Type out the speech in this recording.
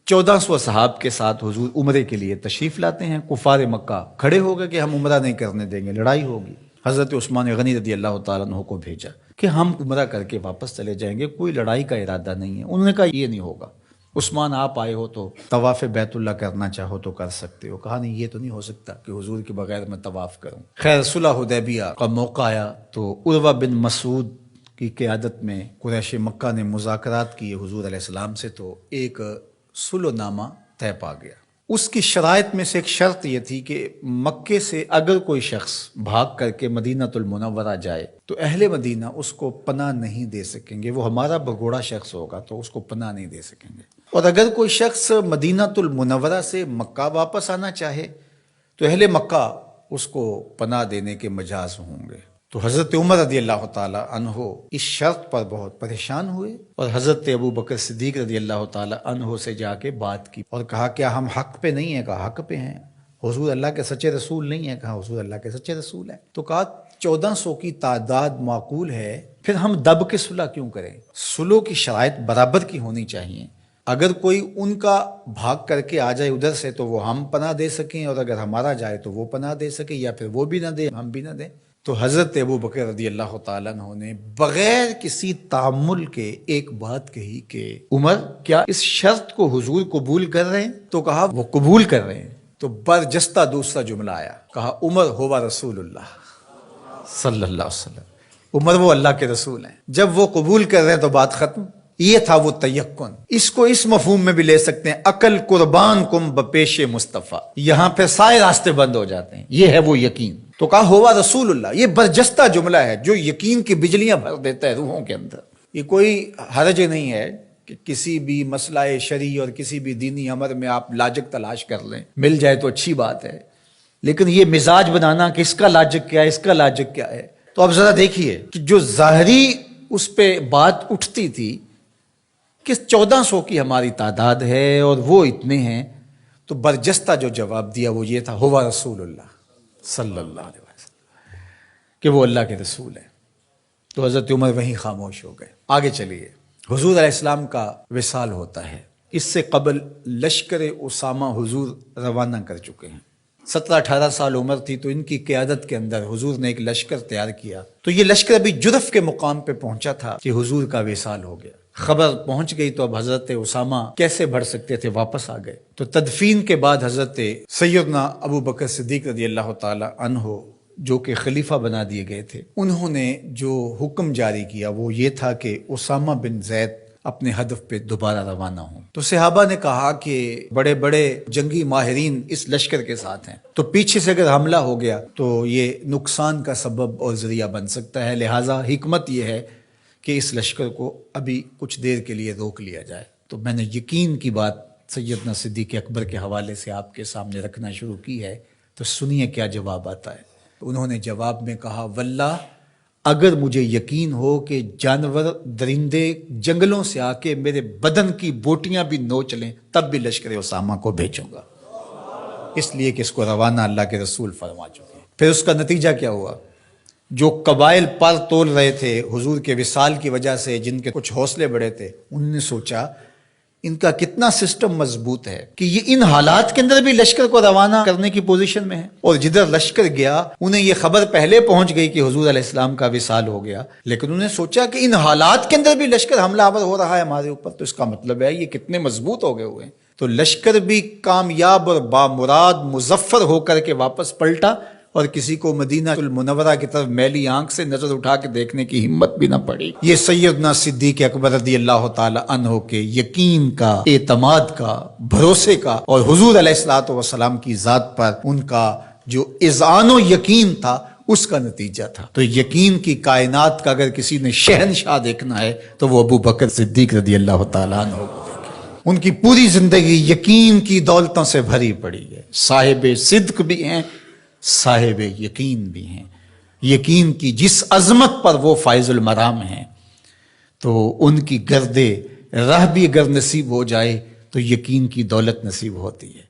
1400 صحاب کے ساتھ حضور عمرے کے لیے تشریف لاتے ہیں. کفار مکہ کھڑے ہو گئے کہ ہم عمرہ نہیں کرنے دیں گے، لڑائی ہوگی. حضرت عثمان غنی رضی اللہ تعالیٰ عنہ کو بھیجا کہ ہم عمرہ کر کے واپس چلے جائیں گے، کوئی لڑائی کا ارادہ نہیں ہے. انہوں نے کہا یہ نہیں ہوگا. عثمان آپ آئے ہو تو طواف بیت اللہ کرنا چاہو تو کر سکتے ہو. کہا نہیں، یہ تو نہیں ہو سکتا کہ حضور کے بغیر میں طواف کروں. خیر صلح حدیبیہ کا موقع آیا تو عروہ بن مسعود کی قیادت میں قریش مکہ نے مذاکرات کیے حضور علیہ السلام سے، تو ایک صلح نامہ طے پا گیا. اس کی شرائط میں سے ایک شرط یہ تھی کہ مکے سے اگر کوئی شخص بھاگ کر کے مدینہ المنورہ جائے تو اہل مدینہ اس کو پناہ نہیں دے سکیں گے. وہ ہمارا بگوڑا شخص ہوگا تو اس کو پناہ نہیں دے سکیں گے. اور اگر کوئی شخص مدینہ المنورہ سے مکہ واپس آنا چاہے تو اہل مکہ اس کو پناہ دینے کے مجاز ہوں گے. تو حضرت عمر رضی اللہ تعالی عنہ اس شرط پر بہت پریشان ہوئے اور حضرت ابو بکر صدیق رضی اللہ تعالی عنہ سے جا کے بات کی اور کہا کیا ہم حق پہ نہیں ہیں؟ کہا حق پہ ہیں. حضور اللہ کے سچے رسول نہیں ہیں؟ کہا حضور اللہ کے سچے رسول ہیں. تو کہا 1400 کی تعداد معقول ہے، پھر ہم دب کے صلح کیوں کریں؟ صلح کی شرائط برابر کی ہونی چاہیے. اگر کوئی ان کا بھاگ کر کے آ جائے ادھر سے تو وہ ہم پناہ دے سکیں، اور اگر ہمارا جائے تو وہ پناہ دے سکے، یا پھر وہ بھی نہ دے ہم بھی نہ دیں. تو حضرت ابو بکر رضی اللہ تعالیٰ عنہ نے بغیر کسی تعامل کے ایک بات کہی کہ عمر کیا اس شرط کو حضور قبول کر رہے ہیں؟ تو کہا وہ قبول کر رہے ہیں. تو برجستہ دوسرا جملہ آیا، کہا عمر ہوا رسول اللہ صلی اللہ علیہ وسلم. عمر وہ اللہ کے رسول ہیں. جب وہ قبول کر رہے ہیں تو بات ختم. یہ تھا وہ تیقن. اس کو اس مفہوم میں بھی لے سکتے ہیں، عقل قربان کم بپیش مصطفیٰ. یہاں پہ سارے راستے بند ہو جاتے ہیں. یہ ہے وہ یقین. تو کہا ہوا رسول اللہ. یہ برجستہ جملہ ہے جو یقین کی بجلیاں بھر دیتا ہے روحوں کے اندر. یہ کوئی حرج نہیں ہے کہ کسی بھی مسئلہ شرعی اور کسی بھی دینی امر میں آپ لاجک تلاش کر لیں، مل جائے تو اچھی بات ہے. لیکن یہ مزاج بنانا کہ اس کا لاجک کیا ہے، اس کا لاجک کیا ہے. تو اب ذرا دیکھیے کہ جو ظاہری اس پہ بات اٹھتی تھی کہ 1400 کی ہماری تعداد ہے اور وہ اتنے ہیں، تو برجستہ جو جواب دیا وہ یہ تھا ہوا رسول اللہ صلی اللہ علیہ وسلم، کہ وہ اللہ کے رسول ہیں. تو حضرت عمر وہیں خاموش ہو گئے. آگے چلیے. حضور علیہ السلام کا وصال ہوتا ہے. اس سے قبل لشکر اسامہ حضور روانہ کر چکے ہیں. 17-18 سال عمر تھی تو ان کی قیادت کے اندر حضور نے ایک لشکر تیار کیا. تو یہ لشکر ابھی جرف کے مقام پہ پہنچا تھا کہ حضور کا وصال ہو گیا. خبر پہنچ گئی تو اب حضرت اسامہ کیسے بڑھ سکتے تھے، واپس آ گئے. تو تدفین کے بعد حضرت سیدنا ابو بکر صدیق رضی اللہ تعالی عنہ جو کہ خلیفہ بنا دیے گئے تھے، انہوں نے جو حکم جاری کیا وہ یہ تھا کہ اسامہ بن زید اپنے ہدف پہ دوبارہ روانہ ہوں. تو صحابہ نے کہا کہ بڑے بڑے جنگی ماہرین اس لشکر کے ساتھ ہیں، تو پیچھے سے اگر حملہ ہو گیا تو یہ نقصان کا سبب اور ذریعہ بن سکتا ہے. لہٰذا حکمت یہ ہے کہ اس لشکر کو ابھی کچھ دیر کے لیے روک لیا جائے. تو میں نے یقین کی بات سیدنا صدیق اکبر کے حوالے سے آپ کے سامنے رکھنا شروع کی ہے. تو سنیے کیا جواب آتا ہے. انہوں نے جواب میں کہا واللہ اگر مجھے یقین ہو کہ جانور درندے جنگلوں سے آ کے میرے بدن کی بوٹیاں بھی نوچ لیں تب بھی لشکر اسامہ کو بھیجوں گا، اس لیے کہ اس کو روانہ اللہ کے رسول فرما چکے ہیں. پھر اس کا نتیجہ کیا ہوا؟ جو قبائل پر تول رہے تھے حضور کے وصال کی وجہ سے، جن کے کچھ حوصلے بڑے تھے، انہوں نے سوچا ان کا کتنا سسٹم مضبوط ہے کہ یہ ان حالات کے اندر بھی لشکر کو روانہ کرنے کی پوزیشن میں ہے. اور جدھر لشکر گیا انہیں یہ خبر پہلے پہنچ گئی کہ حضور علیہ السلام کا وصال ہو گیا، لیکن انہوں نے سوچا کہ ان حالات کے اندر بھی لشکر حملہ آور ہو رہا ہے ہمارے اوپر، تو اس کا مطلب ہے یہ کتنے مضبوط ہو گئے ہوئے ہیں. تو لشکر بھی کامیاب اور بامراد مظفر ہو کر کے واپس پلٹا، اور کسی کو مدینہ المنورہ کی طرف میلی آنکھ سے نظر اٹھا کے دیکھنے کی ہمت بھی نہ پڑی. یہ سیدنا صدیق اکبر رضی اللہ تعالی عنہ کے یقین کا، اعتماد کا، بھروسے کا، اور حضور علیہ الصلوۃ والسلام کی ذات پر ان کا جو اذعان و یقین تھا اس کا نتیجہ تھا. تو یقین کی کائنات کا اگر کسی نے شہنشاہ دیکھنا ہے تو وہ ابو بکر صدیق رضی اللہ تعالی عنہ کو دیکھے. ان کی پوری زندگی یقین کی دولتوں سے بھری پڑی ہے. صاحب صدق بھی ہیں، صاحب یقین بھی ہیں. یقین کی جس عظمت پر وہ فائز المرام ہیں، تو ان کی گرد راہ بھی اگر نصیب ہو جائے تو یقین کی دولت نصیب ہوتی ہے.